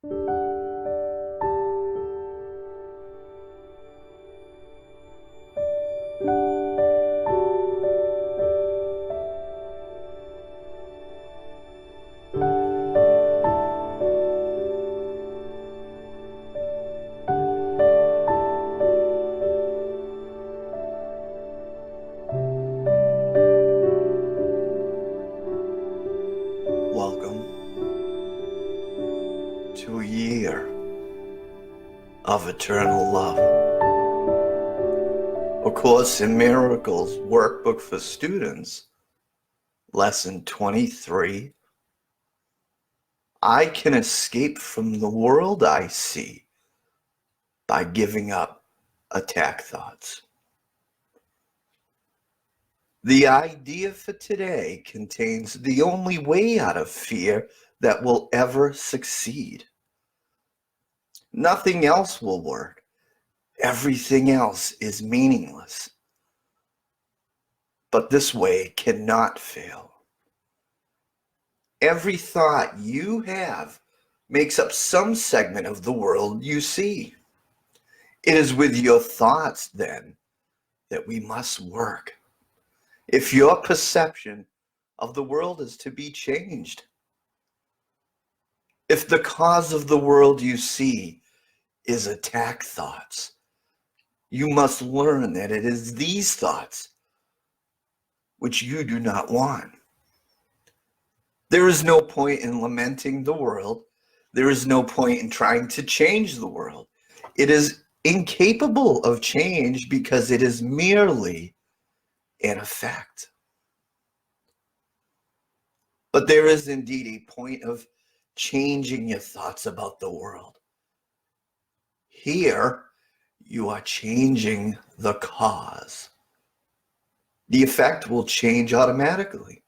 Welcome to a year of eternal love. A Course in Miracles Workbook for Students, Lesson 23. I can escape from the world I see by giving up attack thoughts. The idea for today contains the only way out of fear that will ever succeed. Nothing else will work. Everything else is meaningless. But this way cannot fail. Every thought you have makes up some segment of the world you see. It is with your thoughts, then, that we must work. If your perception of the world is to be changed, if the cause of the world you see is attack thoughts, you must learn that it is these thoughts which you do not want. There is no point in lamenting the world. There is no point in trying to change the world. It is incapable of change because it is merely an effect. But there is indeed a point of changing your thoughts about the world. Here, you are changing the cause. The effect will change automatically.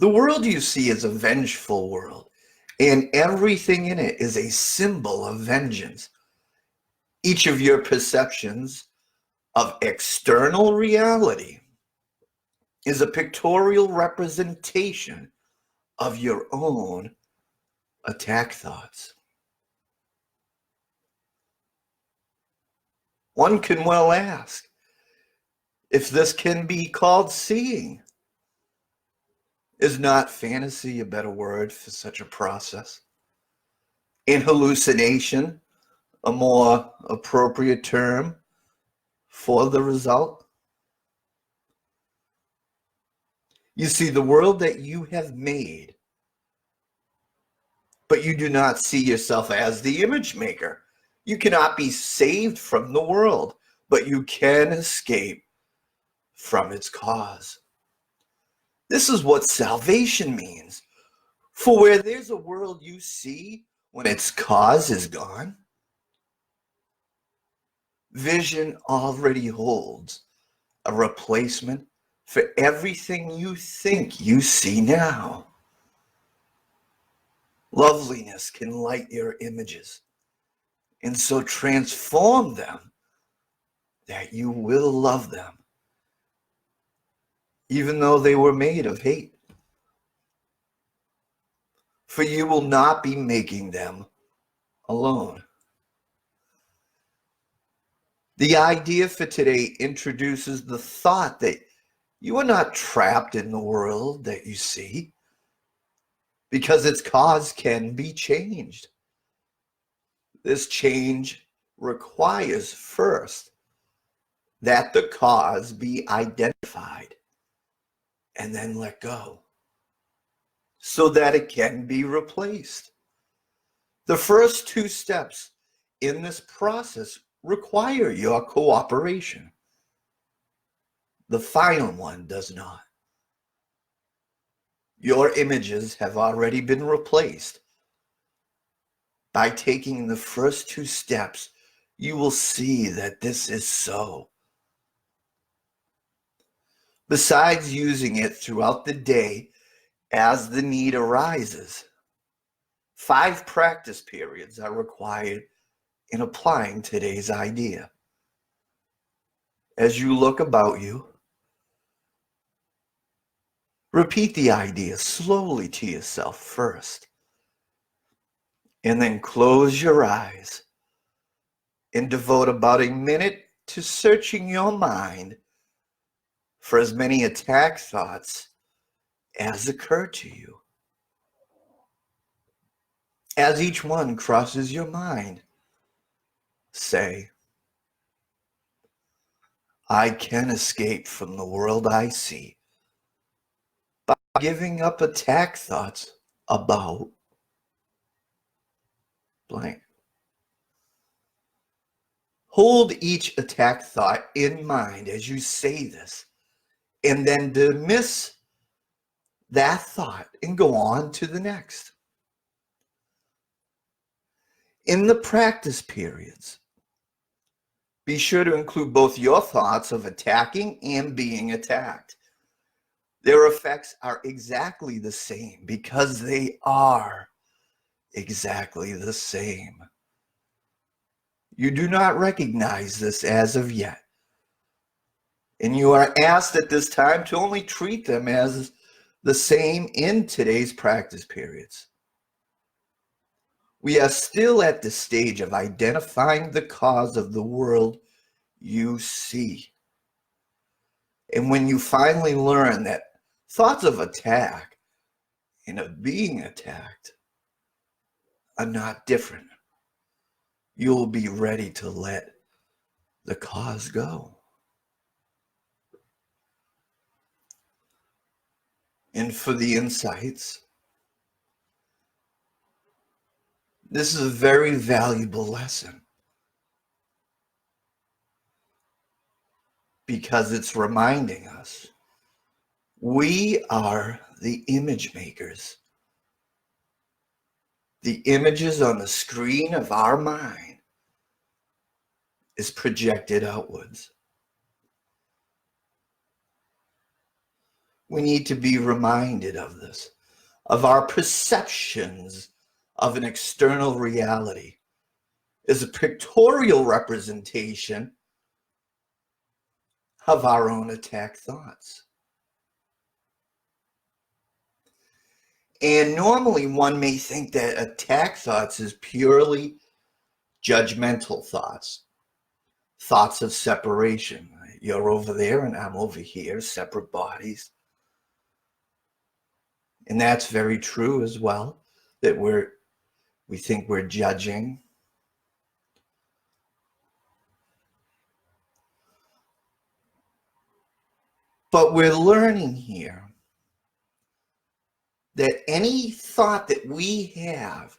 The world you see is a vengeful world, and everything in it is a symbol of vengeance. Each of your perceptions of external reality is a pictorial representation of your own attack thoughts. One can well ask if this can be called seeing. Is not fantasy a better word for such a process? And hallucination a more appropriate term for the result? You see, the world that you have made, but you do not see yourself as the image maker. You cannot be saved from the world, but you can escape from its cause. This is what salvation means. For where there's a world you see when its cause is gone, vision already holds a replacement for everything you think you see now. Loveliness can light your images and so transform them that you will love them, even though they were made of hate. For you will not be making them alone. The idea for today introduces the thought that you are not trapped in the world that you see, because its cause can be changed. This change requires first that the cause be identified and then let go, so that it can be replaced. The first two steps in this process require your cooperation. The final one does not. Your images have already been replaced. By taking the first two steps, you will see that this is so. Besides using it throughout the day as the need arises, 5 practice periods are required in applying today's idea. As you look about you, repeat the idea slowly to yourself first. And then close your eyes and devote about a minute to searching your mind for as many attack thoughts as occur to you. As each one crosses your mind, say, I can escape from the world I see by giving up attack thoughts about blank. Hold each attack thought in mind as you say this, and then dismiss that thought and go on to the next. In the practice periods, be sure to include both your thoughts of attacking and being attacked. Their effects are exactly the same because they are exactly the same. You do not recognize this as of yet, and you are asked at this time to only treat them as the same in today's practice periods. We are still at the stage of identifying the cause of the world you see. And when you finally learn that thoughts of attack and of being attacked are not different, you'll be ready to let the cause go. And for the insights, this is a very valuable lesson because it's reminding us we are the image makers. The images on the screen of our mind is projected outwards. We need to be reminded of this, of our perceptions of an external reality is a pictorial representation of our own attack thoughts. And normally one may think that attack thoughts is purely judgmental thoughts, thoughts of separation. You're over there and I'm over here, separate bodies. And that's very true as well, that we think we're judging. But we're learning here that any thought that we have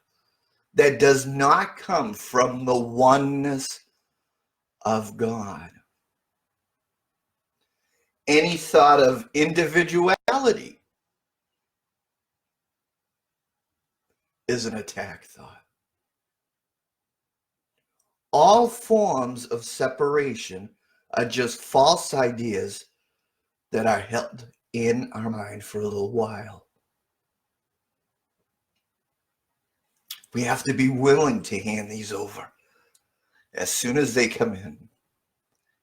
that does not come from the oneness of God, any thought of individuality is an attack thought. All forms of separation are just false ideas that are held in our mind for a little while. We have to be willing to hand these over as soon as they come in,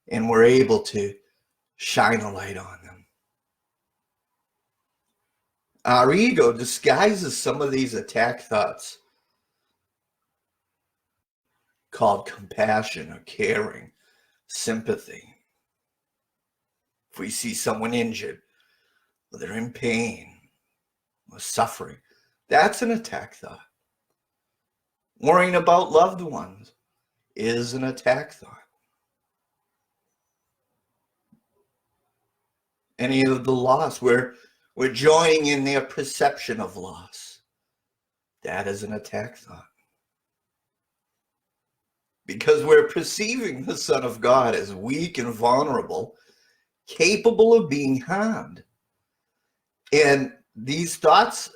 and we're able to shine a light on them. Our ego disguises some of these attack thoughts called compassion or caring, sympathy. If we see someone injured, or they're in pain, or suffering, that's an attack thought. Worrying about loved ones is an attack thought. Any of the loss, we're joining in their perception of loss. That is an attack thought. Because we're perceiving the Son of God as weak and vulnerable, capable of being harmed. And these thoughts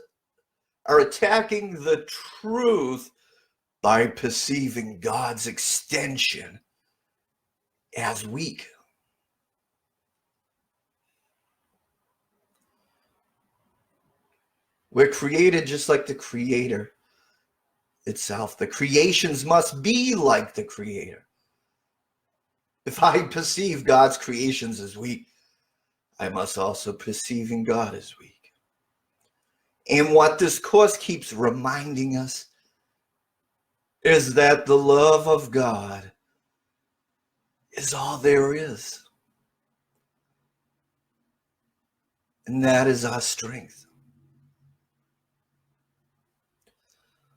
are attacking the truth by perceiving God's extension as weak. We're created just like the Creator itself. The creations must be like the Creator. If I perceive God's creations as weak, I must also perceive in God as weak. And what this course keeps reminding us is that the love of God is all there is. And that is our strength.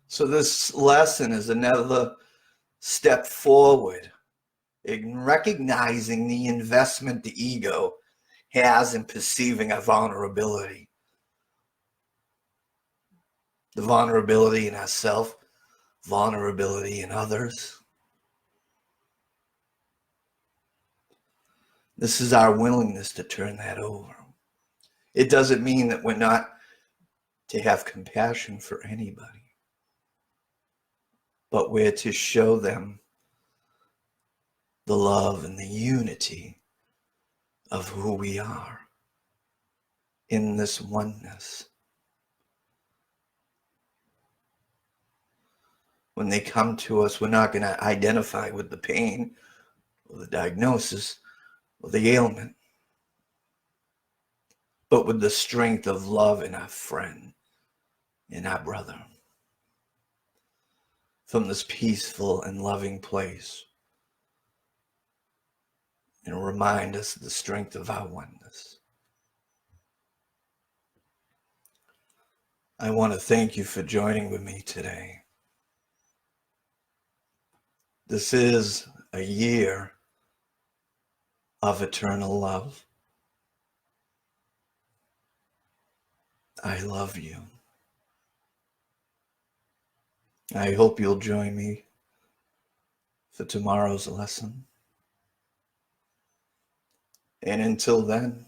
So this lesson is another step forward in recognizing the investment the ego has in perceiving our vulnerability. The vulnerability in ourselves, vulnerability in others. This is our willingness to turn that over. It doesn't mean that we're not to have compassion for anybody, but we're to show them the love and the unity of who we are in this oneness. When they come to us, we're not going to identify with the pain or the diagnosis or the ailment, but with the strength of love in our friend, in our brother. From this peaceful and loving place, and remind us of the strength of our oneness. I want to thank you for joining with me today. This is a year of eternal love. I love you. I hope you'll join me for tomorrow's lesson. And until then,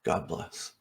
God bless.